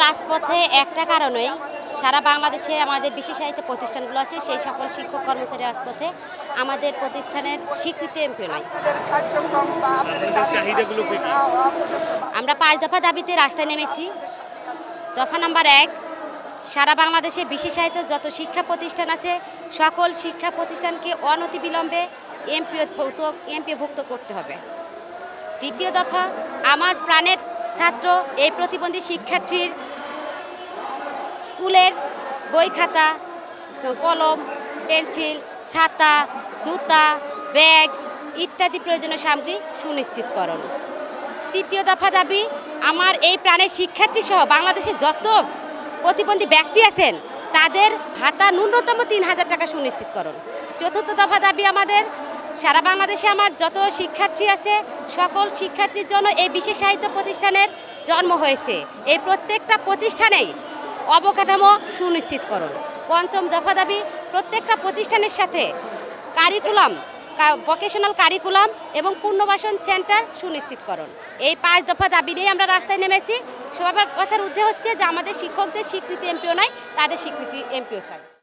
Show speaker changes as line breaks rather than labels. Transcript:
রাজপথে একটা কারণেই সারা বাংলাদেশে আমাদের বিশেষায়িত প্রতিষ্ঠানগুলো আছে, সেই সকল শিক্ষক কর্মচারী রাজপথে আমাদের প্রতিষ্ঠানের স্বীকৃতি এমপি নয়। আমরা 5 দফা দাবিতে রাস্তায় নেমেছি। দফা নাম্বার 1, সারা বাংলাদেশে বিশেষায়িত যত শিক্ষা প্রতিষ্ঠান আছে সকল শিক্ষা প্রতিষ্ঠানকে অনতিবিলম্বে এমপিভুক্ত করতে হবে। দ্বিতীয় দফা, আমার প্রাণের ছাত্র এই প্রতিবন্ধী শিক্ষার্থীর স্কুলের বই খাতা, কলম, পেন্সিল, ছাতা, জুতা, ব্যাগ ইত্যাদি প্রয়োজনীয় সামগ্রী সুনিশ্চিতকরণ। তৃতীয় দফা দাবি, আমার এই প্রাণের শিক্ষার্থী সহ বাংলাদেশে যত প্রতিবন্ধী ব্যক্তি আছেন তাদের ভাতা ন্যূনতম 3000 টাকা সুনিশ্চিতকরণ। চতুর্থ দফা দাবি, আমাদের সারা বাংলাদেশে আমার যত শিক্ষার্থী আছে সকল শিক্ষার্থীর জন্য এই বিশেষায়িত প্রতিষ্ঠানের জন্ম হয়েছে, এই প্রত্যেকটা প্রতিষ্ঠানেই অবকাঠামো সুনিশ্চিতকরণ। পঞ্চম দফা দাবি, প্রত্যেকটা প্রতিষ্ঠানের সাথে কারিকুলাম, ভোকেশনাল কারিকুলাম এবং পুনর্বাসন সেন্টার সুনিশ্চিতকরণ। এই 5 দফা দাবি নিয়ে আমরা রাস্তায় নেমেছি। সবার কথার ঊর্ধ্বে হচ্ছে যে আমাদের শিক্ষকদের স্বীকৃতি এমপিও নাই, তাদের স্বীকৃতি এমপিও চাই।